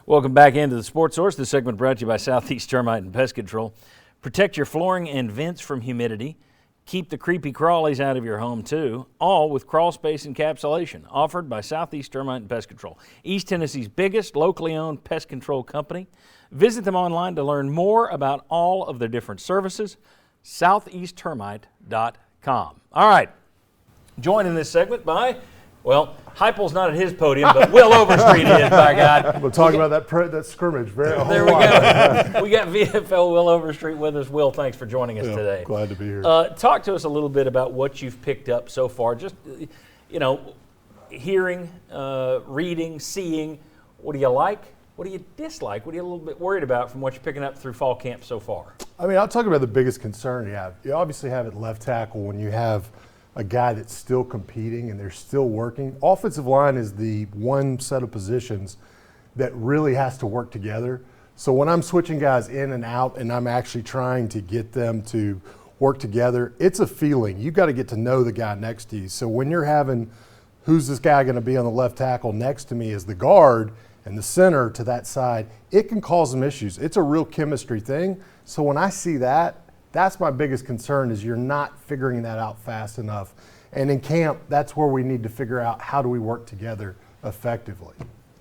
Welcome back into the Sports Source. This segment brought to you by Southeast Termite and Pest Control. Protect your flooring and vents from humidity. Keep the creepy crawlies out of your home, too, all with crawl space encapsulation, offered by Southeast Termite and Pest Control, East Tennessee's biggest locally owned pest control company. Visit them online to learn more about all of their different services, southeasttermite.com. All right, joined in this segment by, well, Heupel's not at his podium, but Will Overstreet is, by God. We'll talk about that scrimmage. There we go. We got VFL Will Overstreet with us. Will, thanks for joining us today. Glad to be here. Talk to us a little bit about what you've picked up so far. Just, hearing, reading, seeing. What do you like? What do you dislike? What are you a little bit worried about from what you're picking up through fall camp so far? I mean, I'll talk about the biggest concern you have. You obviously have at left tackle when you have a guy that's still competing and they're still working. Offensive line is the one set of positions that really has to work together. So when I'm switching guys in and out and I'm actually trying to get them to work together, it's a feeling. You've got to get to know the guy next to you. So when you're having, who's this guy going to be on the left tackle next to me as the guard and the center to that side, it can cause some issues. It's a real chemistry thing. So when I see that, that's my biggest concern, is you're not figuring that out fast enough. And in camp, that's where we need to figure out how do we work together effectively.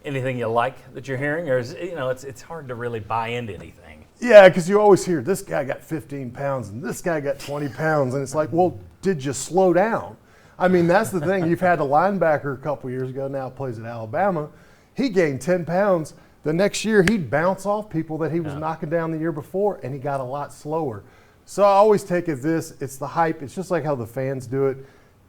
Anything you like that you're hearing, or is it's hard to really buy into anything? Yeah, because you always hear this guy got 15 pounds and this guy got 20 pounds, and it's like, well, did you slow down? I mean, that's the thing. You've had a linebacker a couple years ago, now plays at Alabama. He gained 10 pounds. The next year, he'd bounce off people that he was knocking down the year before, and he got a lot slower. So I always take it this, it's the hype. It's just like how the fans do it.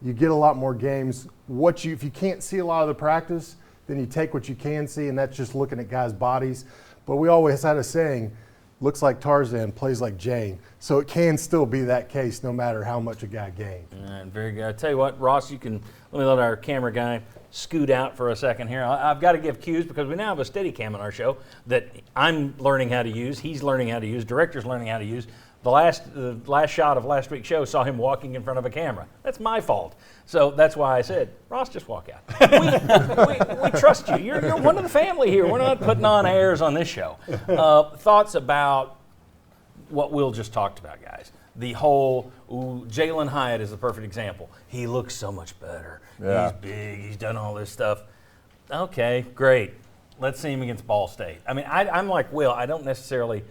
You get a lot more games. If you can't see a lot of the practice, then you take what you can see, and that's just looking at guys' bodies. But we always had a saying, looks like Tarzan, plays like Jane. So it can still be that case no matter how much a guy gained. All right, very good. I tell you what, Ross, let me let our camera guy scoot out for a second here. I've got to give cues because we now have a Steadicam on our show that I'm learning how to use, he's learning how to use, director's learning how to use. The last shot of last week's show saw him walking in front of a camera. That's my fault. So that's why I said, Ross, just walk out. We trust you. You're one of the family here. We're not putting on airs on this show. Thoughts about what Will just talked about, guys. The whole, Jalen Hyatt is the perfect example. He looks so much better. Yeah. He's big. He's done all this stuff. Okay, great. Let's see him against Ball State. I mean, I'm like Will. I don't necessarily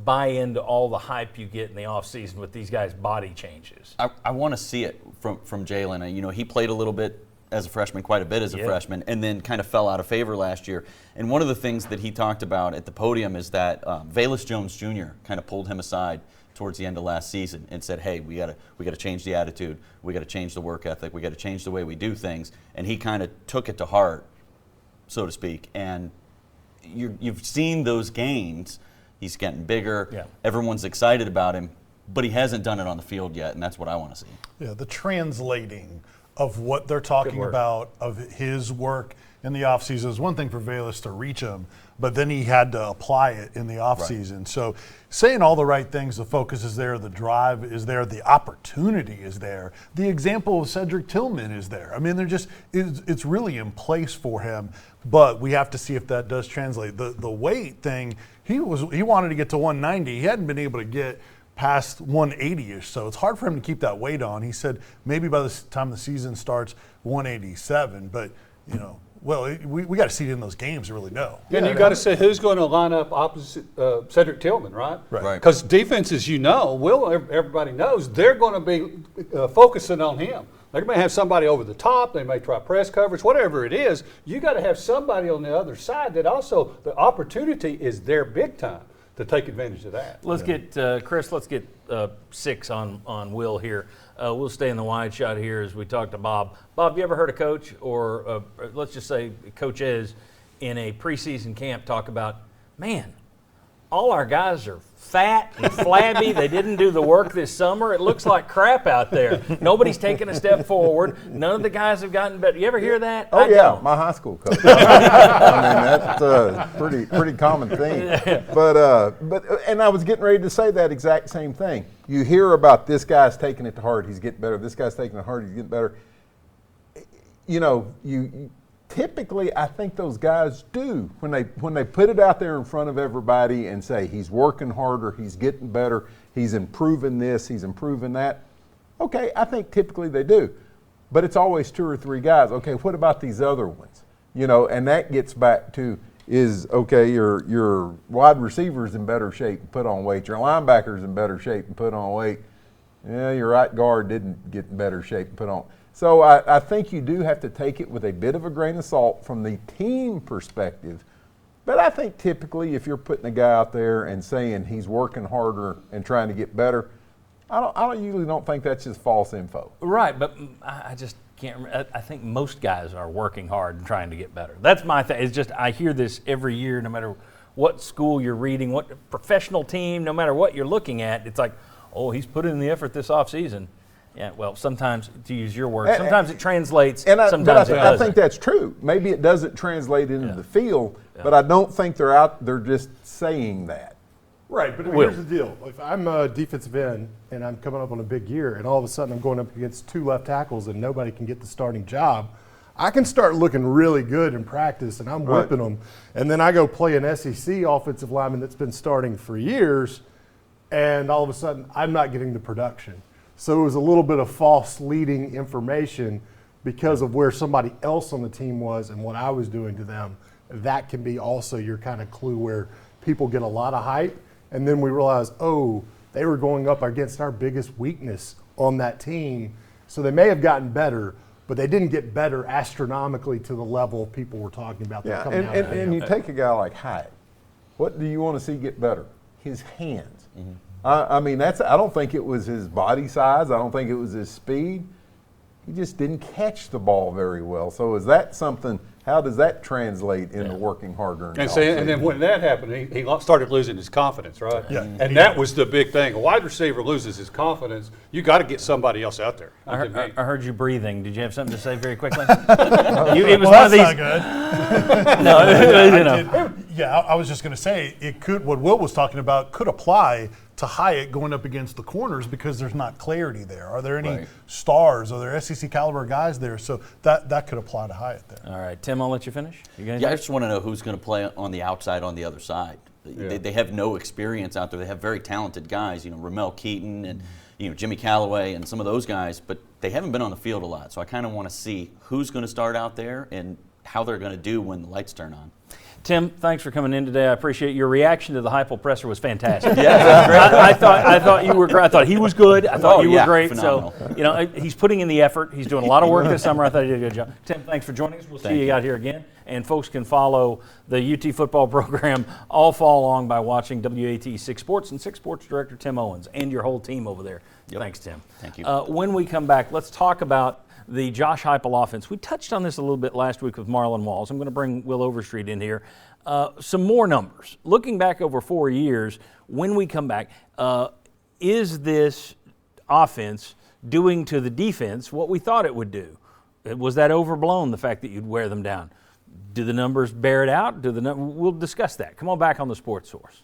buy into all the hype you get in the offseason with these guys' body changes. I want to see it from Jalen. He played a little bit as a freshman, quite a bit as a freshman, and then kind of fell out of favor last year. And one of the things that he talked about at the podium is that Velus Jones Jr. kind of pulled him aside towards the end of last season and said, hey, we got to change the attitude, we got to change the work ethic, we got to change the way we do things. And he kind of took it to heart, so to speak. And you've seen those gains. He's getting bigger. Yeah. Everyone's excited about him, but he hasn't done it on the field yet, and that's what I want to see. Yeah, the translating of what they're talking about, of his work in the offseason, is one thing for Velus to reach him, but then he had to apply it in the offseason. Right. So saying all the right things, the focus is there, the drive is there, the opportunity is there. The example of Cedric Tillman is there. I mean, it's really in place for him, but we have to see if that does translate. The weight thing, he wanted to get to 190. He hadn't been able to get past 180-ish, so it's hard for him to keep that weight on. He said maybe by the time the season starts, 187, but we got to see it in those games to really know. And you got to say who's going to line up opposite Cedric Tillman, right? Right. Because defenses, everybody knows, they're going to be focusing on him. They may have somebody over the top. They may try press coverage, whatever it is. You got to have somebody on the other side that also the opportunity is there big time to take advantage of that. Let's get Chris. Let's get 6 on Will here. We'll stay in the wide shot here as we talk to Bob. Bob, you ever heard a coach or let's just say coaches in a preseason camp talk about, man, all our guys are fat and flabby. They didn't do the work this summer. It looks like crap out there. Nobody's taking a step forward. None of the guys have gotten better. You ever hear that? Oh, yeah, my high school coach. I mean, that's a pretty common theme. But and I was getting ready to say that exact same thing. You hear about this guy's taking it to heart. He's getting better. This guy's taking it to heart. He's getting better. typically, I think those guys do when they put it out there in front of everybody and say he's working harder, he's getting better, he's improving this, he's improving that. Okay, I think typically they do, but it's always 2 or 3 guys. Okay, what about these other ones? And that gets back to your wide receivers in better shape and put on weight, your linebackers in better shape and put on weight. Yeah, your right guard didn't get in better shape and put on. So I think you do have to take it with a bit of a grain of salt from the team perspective. But I think typically if you're putting a guy out there and saying he's working harder and trying to get better, I usually don't think that's just false info. Right, but I just can't remember. I think most guys are working hard and trying to get better. That's my thing. It's just I hear this every year, no matter what school you're reading, what professional team, no matter what you're looking at, it's like, oh, he's put in the effort this offseason. Yeah, well, sometimes, to use your word, sometimes it translates, sometimes it doesn't. I think that's true. Maybe it doesn't translate into the field, but I don't think they're just saying that. Right, but here's the deal. If I'm a defensive end and I'm coming up on a big year and all of a sudden I'm going up against 2 left tackles and nobody can get the starting job, I can start looking really good in practice and I'm whipping them. And then I go play an SEC offensive lineman that's been starting for years and all of a sudden I'm not getting the production. So it was a little bit of false leading information because of where somebody else on the team was and what I was doing to them. That can be also your kind of clue where people get a lot of hype and then we realize, oh, they were going up against our biggest weakness on that team. So they may have gotten better, but they didn't get better astronomically to the level people were talking about. Yeah, and you take a guy like Hyatt. What do you want to see get better? His hands. Mm-hmm. I mean, I don't think it was his body size. I don't think it was his speed. He just didn't catch the ball very well. So is that something, how does that translate into working harder? And then when that happened, he started losing his confidence, right? Yeah. And that was the big thing. A wide receiver loses his confidence. You got to get somebody else out there. I heard you breathing. Did you have something to say very quickly? It was one of these. Not good. No, Yeah, I was just going to say what Will was talking about could apply to Hyatt going up against the corners because there's not clarity there. Are there any stars? Are there SEC caliber guys there? So that could apply to Hyatt there. All right, Tim, I'll let you finish. I just want to know who's going to play on the outside on the other side. Yeah. They have no experience out there. They have very talented guys, Ramel Keaton and Jimmy Callaway and some of those guys, but they haven't been on the field a lot. So I kind of want to see who's going to start out there and how they're going to do when the lights turn on. Tim, thanks for coming in today. I appreciate your reaction to the Heupel presser was fantastic. I thought you were great. I thought he was good. I thought you were great. Phenomenal. So, he's putting in the effort. He's doing a lot of work this summer. I thought he did a good job. Tim, thanks for joining us. We'll see you out here again. And folks can follow the UT football program all fall long by watching WAT 6 Sports and 6 Sports Director Tim Owens and your whole team over there. Yep. Thanks, Tim. Thank you. When we come back, let's talk about the Josh Heupel offense. We touched on this a little bit last week with Marlon Walls. I'm going to bring Will Overstreet in here. Some more numbers. Looking back over 4 years, when we come back, is this offense doing to the defense what we thought it would do? Was that overblown, the fact that you'd wear them down? Do the numbers bear it out? We'll discuss that. Come on back on the Sports Source.